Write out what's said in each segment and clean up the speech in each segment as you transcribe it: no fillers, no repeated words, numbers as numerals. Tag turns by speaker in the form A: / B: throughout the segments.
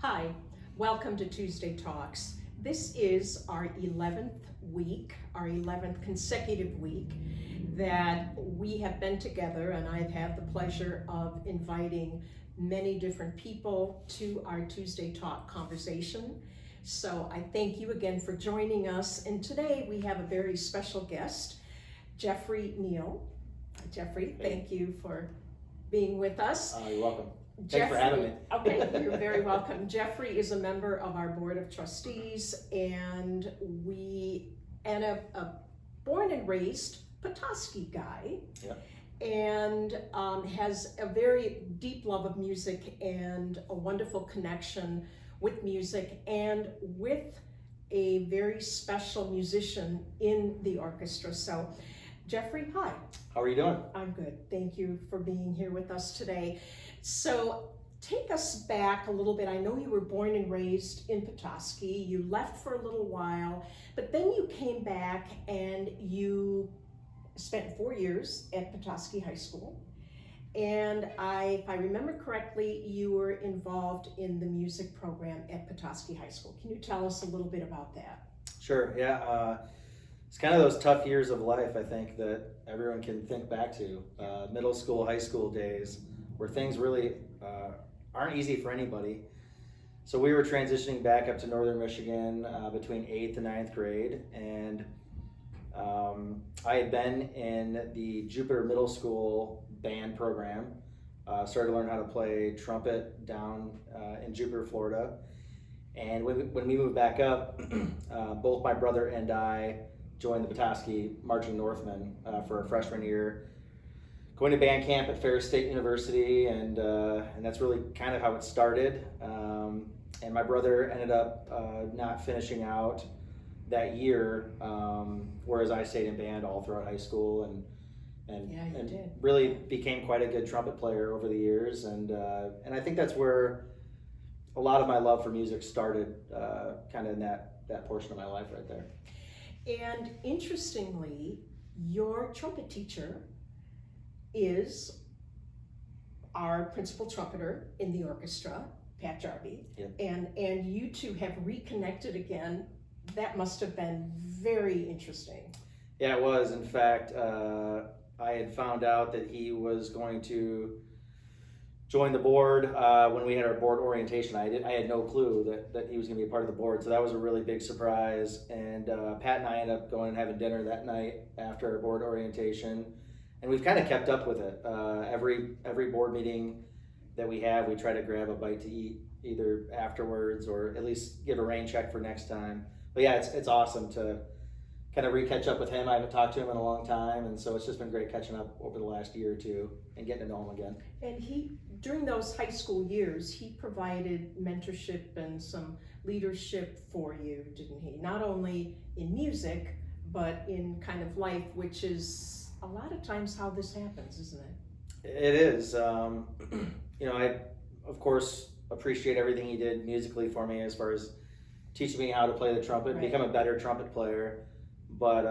A: Hi, welcome to Tuesday Talks. This is our 11th week, our 11th consecutive week that we have been together, and I've had the pleasure of inviting many different people to our Tuesday Talk conversation. So I thank you again for joining us, and today we have a very special guest, Jeffrey Neill. Jeffrey, thank you for being with us.
B: You're welcome.
A: Jeffrey,
B: Thanks for having me.
A: Okay, you're very welcome. Jeffrey is a member of our board of trustees, and a born and raised Petoskey guy, and has a very deep love of music and a wonderful connection with music and with a very special musician in the orchestra. So, Jeffrey, hi.
B: How are you doing?
A: I'm good. Thank you for being here with us today. So take us back a little bit. I know you were born and raised in Petoskey. You left for a little while, but then you came back and you spent 4 years at Petoskey High School. And if I remember correctly, you were involved in the music program at Petoskey High School. Can you tell us a little bit about that?
B: Sure, yeah. It's kind of those tough years of life, I think, that everyone can think back to. Middle school, high school days, where things really aren't easy for anybody. So we were transitioning back up to Northern Michigan between 8th and 9th grade, and I had been in the Jupiter Middle School band program, started to learn how to play trumpet down in Jupiter, Florida. And when we moved back up, both my brother and I joined the Petoskey Marching Northmen for our freshman year, going to band camp at Ferris State University, and that's really kind of how it started. And my brother ended up not finishing out that year, whereas I stayed in band all throughout high school and really became quite a good trumpet player over the years. And I think that's where a lot of my love for music started, kind of in that portion of my life right there.
A: And interestingly, your trumpet teacher is our principal trumpeter in the orchestra, Pat Jarvie.
B: Yep.
A: And you two have reconnected again. That must have been very interesting.
B: Yeah, it was. In fact, I had found out that he was going to join the board when we had our board orientation. I had no clue that he was going to be a part of the board, so that was a really big surprise. And Pat and I ended up going and having dinner that night after our board orientation, and we've kind of kept up with it. Every board meeting that we have, we try to grab a bite to eat either afterwards or at least give a rain check for next time. But yeah, it's awesome to kind of re-catch up with him. I haven't talked to him in a long time, and so it's just been great catching up over the last year or two and getting to know him again.
A: And during those high school years, he provided mentorship and some leadership for you, didn't he? Not only in music, but in kind of life, which is a lot of times how this happens, isn't it?
B: It is. I, of course, appreciate everything he did musically for me as far as teaching me how to play the trumpet,
A: Right.
B: Become a better trumpet player. But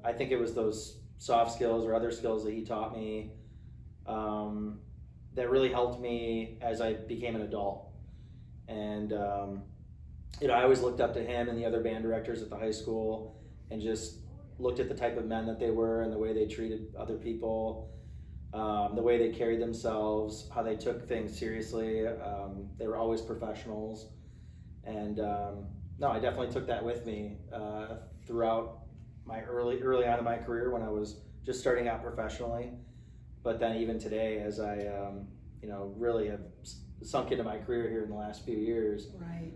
B: I think it was those soft skills or other skills that he taught me that really helped me as I became an adult. And I always looked up to him and the other band directors at the high school and just looked at the type of men that they were and the way they treated other people, the way they carried themselves, how they took things seriously. They were always professionals. And I definitely took that with me throughout my early on in my career when I was just starting out professionally, but then even today as I really have sunk into my career here in the last few years.
A: Right.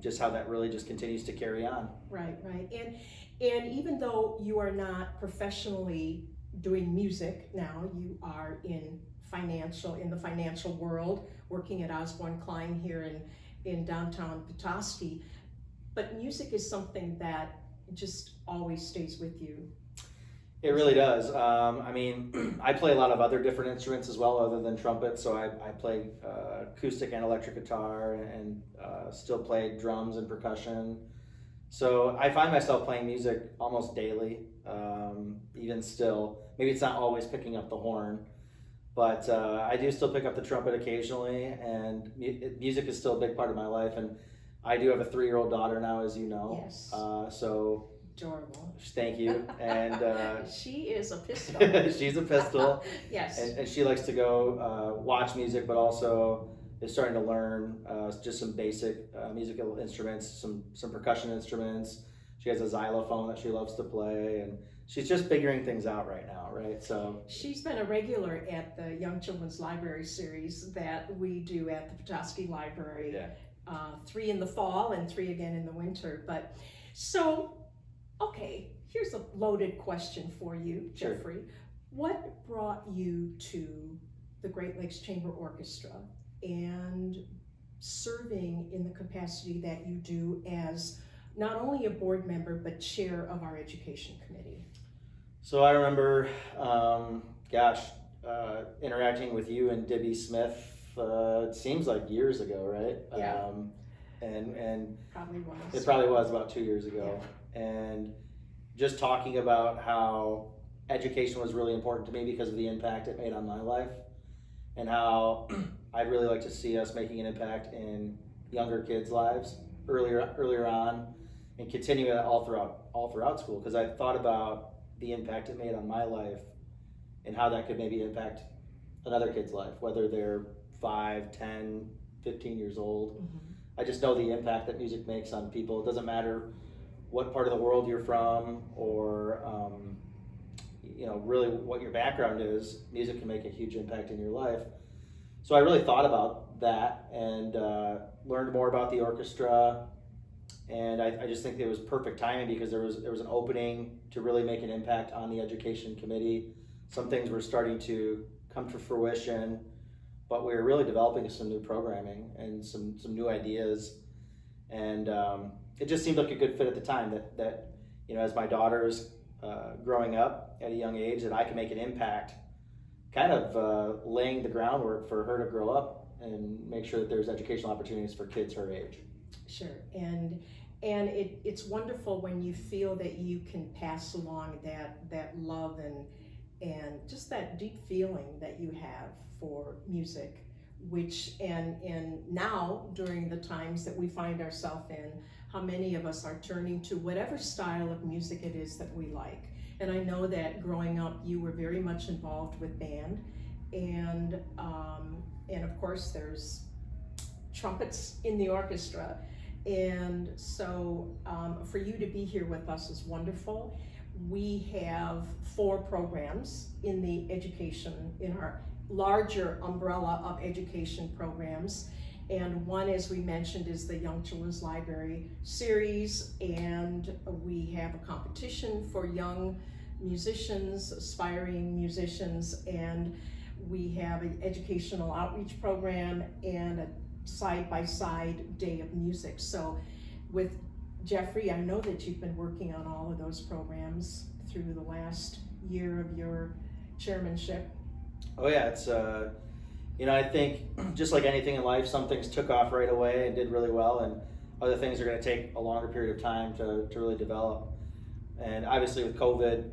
B: Just how that really just continues to carry on.
A: Right. And even though you are not professionally doing music now, you are in the financial world, working at Osborne Klein here in downtown Petoskey, but music is something that just always stays with you.
B: It really does. I play a lot of other different instruments as well other than trumpet, so I play acoustic and electric guitar and still play drums and percussion. So I find myself playing music almost daily, even still. Maybe it's not always picking up the horn, But I do still pick up the trumpet occasionally, and music is still a big part of my life. And I do have a 3-year-old daughter now, as you know.
A: Yes.
B: So
A: Adorable.
B: thank you. And
A: she is a pistol.
B: she's a pistol.
A: Yes.
B: And she likes to go watch music, but also is starting to learn just some basic musical instruments, some percussion instruments. She has a xylophone that she loves to play, and she's just figuring things out right now, right? So
A: she's been a regular at the Young Children's Library series that we do at the Petoskey Library.
B: yeah.
A: 3 in the fall and 3 again in the winter. But so, okay, here's a loaded question for you,
B: Sure.
A: Jeffrey. What brought you to the Great Lakes Chamber Orchestra and serving in the capacity that you do as not only a board member, but chair of our education committee?
B: So I remember, interacting with you and Debbie Smith. It seems like years ago, right?
A: Yeah.
B: And
A: Probably was.
B: it probably was about 2 years ago.
A: Yeah.
B: And just talking about how education was really important to me because of the impact it made on my life, and how I'd really like to see us making an impact in younger kids' lives earlier on, and continue it all throughout school. Because I thought about the impact it made on my life and how that could maybe impact another kid's life, whether they're 5, 10, 15 years old.
A: Mm-hmm.
B: I just know the impact that music makes on people. It doesn't matter what part of the world you're from, or really what your background is. Music can make a huge impact in your life. So I really thought about that, and learned more about the orchestra. And I just think it was perfect timing, because there was an opening to really make an impact on the education committee. Some things were starting to come to fruition, but we were really developing some new programming and some new ideas. And it just seemed like a good fit at the time that as my daughter's growing up at a young age, that I can make an impact, kind of laying the groundwork for her to grow up and make sure that there's educational opportunities for kids her age.
A: Sure, and it's wonderful when you feel that you can pass along that love and just that deep feeling that you have for music, which and now during the times that we find ourselves in, how many of us are turning to whatever style of music it is that we like. And I know that growing up you were very much involved with band, and of course there's trumpets in the orchestra. And so for you to be here with us is wonderful. We have 4 programs in the education, in our larger umbrella of education programs. And one, as we mentioned, is the Young Children's Library series. And we have a competition for young musicians, aspiring musicians. And we have an educational outreach program and a side-by-side day of music. So with Jeffrey, I know that you've been working on all of those programs through the last year of your chairmanship.
B: Oh yeah, it's I think just like anything in life, some things took off right away and did really well, and other things are going to take a longer period of time to really develop. And obviously with COVID,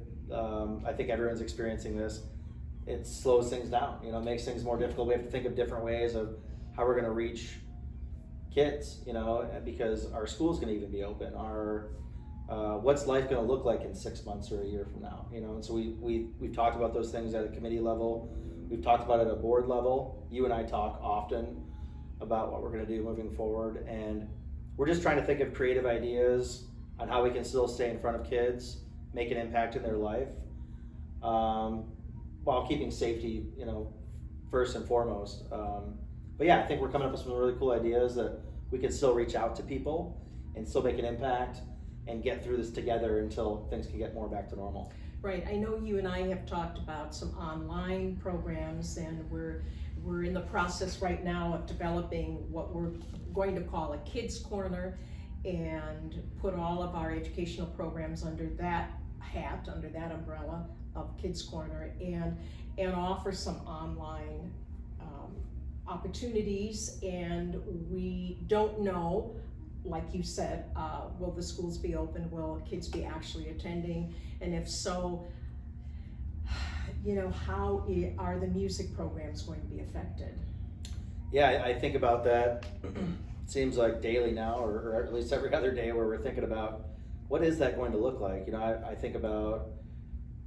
B: I think everyone's experiencing this. It slows things down, it makes things more difficult. We have to think of different ways of how we're going to reach kids, because our school's going to even be open. What's life going to look like in 6 months or a year from now? And so we've talked about those things at a committee level. We've talked about it at a board level. You and I talk often about what we're going to do moving forward, and we're just trying to think of creative ideas on how we can still stay in front of kids, make an impact in their life, while keeping safety, first and foremost. But yeah, I think we're coming up with some really cool ideas that we can still reach out to people and still make an impact and get through this together until things can get more back to normal.
A: Right, I know you and I have talked about some online programs, and we're in the process right now of developing what we're going to call a kids corner, and put all of our educational programs under that hat, under that umbrella of kids corner, and offer some online opportunities. And we don't know, like you said, will the schools be open? Will kids be actually attending? And if so, how are the music programs going to be affected?
B: Yeah, I think about that. It seems like daily now, or at least every other day, where we're thinking about what is that going to look like. I think about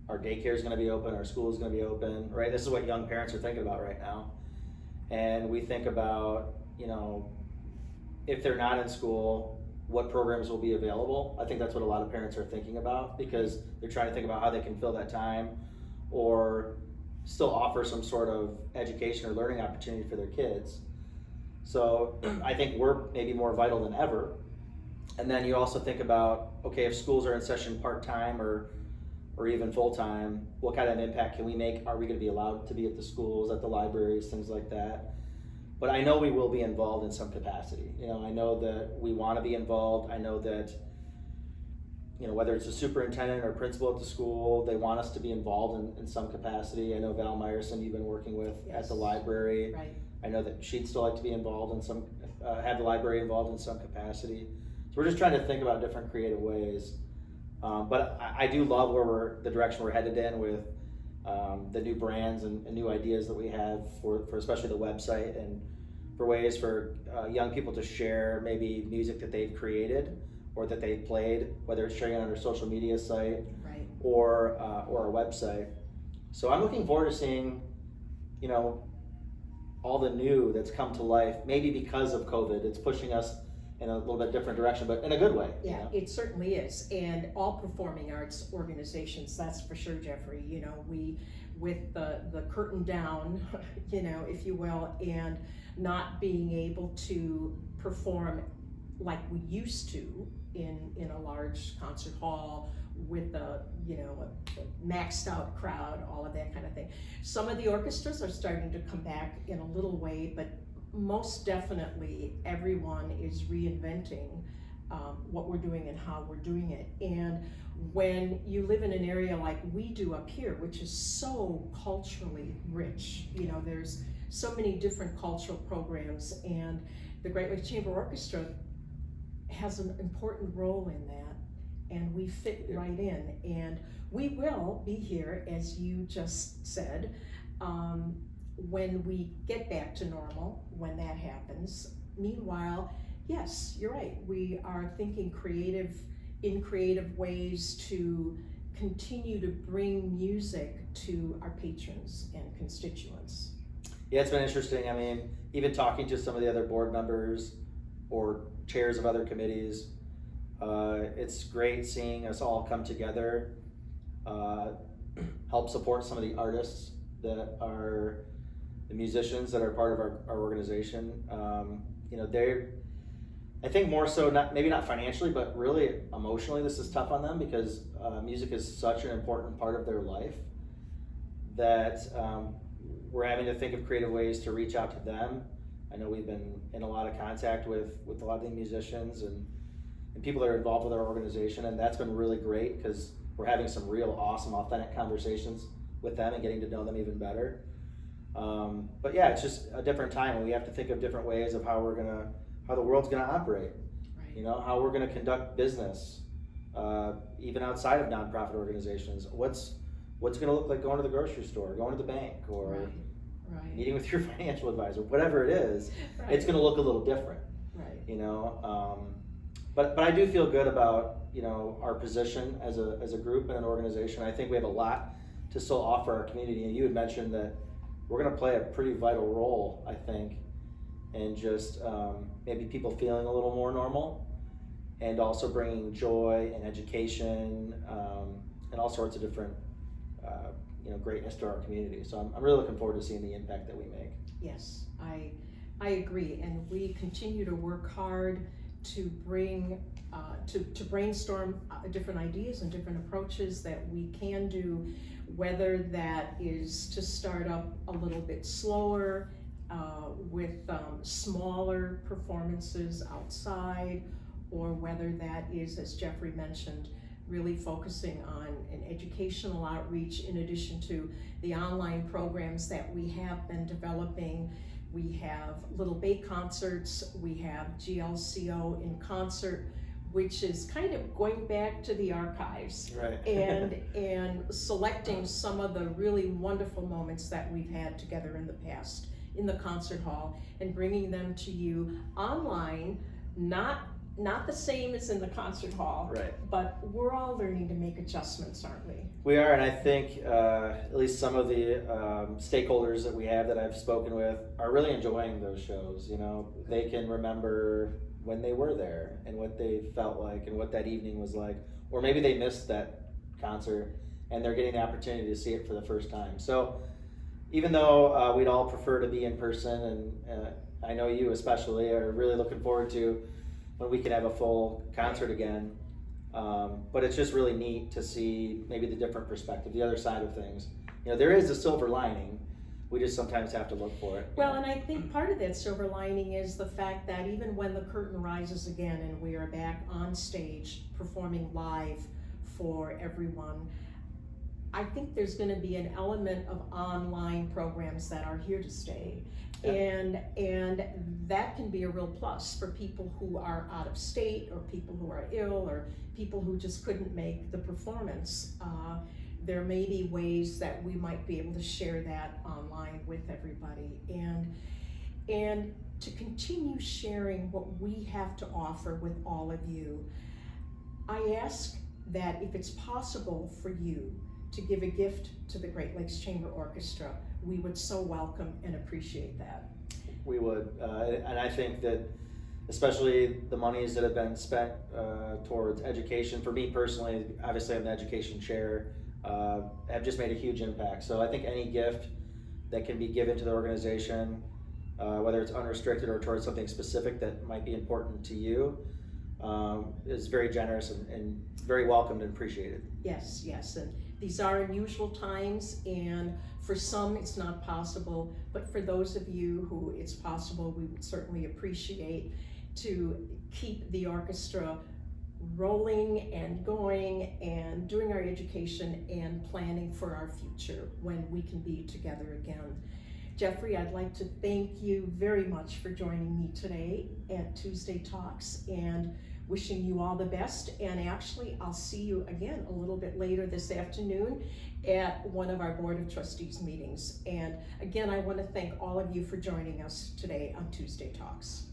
B: our daycare is going to be open, our school is going to be open, right? This is what young parents are thinking about right now. And we think about, if they're not in school, what programs will be available. I think that's what a lot of parents are thinking about, because they're trying to think about how they can fill that time or still offer some sort of education or learning opportunity for their kids. So I think we're maybe more vital than ever. And then you also think about, okay, if schools are in session part-time or even full-time, what kind of impact can we make? Are we going to be allowed to be at the schools, at the libraries, things like that? But I know we will be involved in some capacity. I know that we want to be involved. I know that, whether it's a superintendent or principal at the school, they want us to be involved in some capacity. I know Val Meyerson you've been working with at the library.
A: Right.
B: I know that she'd still like to be involved in some, have the library involved in some capacity. So we're just trying to think about different creative ways. But I do love the direction we're headed in with the new brands and new ideas that we have for especially the website, and for ways for young people to share maybe music that they've created or that they've played, whether it's sharing it on their social media site,
A: right,
B: or our website. So I'm looking forward to seeing, all the new that's come to life. Maybe because of COVID, it's pushing us in a little bit different direction, but in a good way.
A: Yeah, it certainly is. And all performing arts organizations, that's for sure, Jeffrey. We, with the curtain down, if you will, and not being able to perform like we used to in a large concert hall with a maxed out crowd, all of that kind of thing. Some of the orchestras are starting to come back in a little way, but most definitely everyone is reinventing what we're doing and how we're doing it. And when you live in an area like we do up here, which is so culturally rich, there's so many different cultural programs, and the Great Lakes Chamber Orchestra has an important role in that, and we fit right in. And we will be here, as you just said, when we get back to normal, when that happens. Meanwhile, yes, you're right, we are thinking in creative ways to continue to bring music to our patrons and constituents.
B: Yeah, it's been interesting. I mean, even talking to some of the other board members or chairs of other committees, it's great seeing us all come together, help support some of the artists that are the musicians that are part of our organization. They're, I think more so, maybe not financially, but really emotionally, this is tough on them, because music is such an important part of their life that we're having to think of creative ways to reach out to them. I know we've been in a lot of contact with a lot of the musicians and people that are involved with our organization, and that's been really great, because we're having some real awesome, authentic conversations with them and getting to know them even better. But yeah, it's just a different time, and we have to think of different ways of how the world's gonna operate.
A: Right.
B: How we're gonna conduct business, even outside of nonprofit organizations. What's gonna look like going to the grocery store, going to the bank, or
A: right.
B: meeting with your financial advisor, whatever it is.
A: Right.
B: It's gonna look a little different.
A: Right.
B: But I do feel good about our position as a group and an organization. I think we have a lot to still offer our community, and you had mentioned that we're going to play a pretty vital role, I think, in just maybe people feeling a little more normal, and also bringing joy and education and all sorts of different greatness to our community. So I'm really looking forward to seeing the impact that we make.
A: Yes, I agree, and we continue to work hard to bring to brainstorm different ideas and different approaches that we can do, whether that is to start up a little bit slower with smaller performances outside, or whether that is, as Jeffrey mentioned, really focusing on an educational outreach in addition to the online programs that we have been developing. We have Little Bay concerts, we have GLCO in concert, which is kind of going back to the archives
B: Right.
A: and selecting some of the really wonderful moments that we've had together in the past in the concert hall and bringing them to you online, not the same as in the concert hall,
B: Right.
A: but we're all learning to make adjustments, aren't we?
B: We are, and I think at least some of the stakeholders that we have that I've spoken with are really enjoying those shows. You know, they can remember when they were there and what they felt like and what that evening was like, or maybe they missed that concert and they're getting the opportunity to see it for the first time. So even though we'd all prefer to be in person, and I know you especially are really looking forward to when we can have a full concert again, but it's just really neat to see maybe the different perspective, the other side of things. You know, there is a silver lining. We just sometimes have to look for it.
A: Well, and I think part of that silver lining is the fact that even when the curtain rises again and we are back on stage performing live for everyone, I think there's going to be an element of online programs that are here to stay.
B: Yeah.
A: And that can be a real plus for people who are out of state or people who are ill or people who just couldn't make the performance. There may be ways that we might be able to share that online with everybody and to continue sharing what we have to offer with all of you. I ask that if it's possible for you to give a gift to the Great Lakes Chamber Orchestra, we would so welcome and appreciate that.
B: We would, and I think that especially the monies that have been spent towards education, for me personally, obviously I'm the education chair, have just made a huge impact. So I think any gift that can be given to the organization, whether it's unrestricted or towards something specific that might be important to you, is very generous and very welcomed and appreciated.
A: Yes, and these are unusual times, and for some it's not possible, but for those of you who it's possible, we would certainly appreciate to keep the orchestra rolling and going and doing our education and planning for our future when we can be together again. Jeffrey, I'd like to thank you very much for joining me today at Tuesday Talks and wishing you all the best. And actually, I'll see you again a little bit later this afternoon at one of our Board of Trustees meetings. And again, I want to thank all of you for joining us today on Tuesday Talks.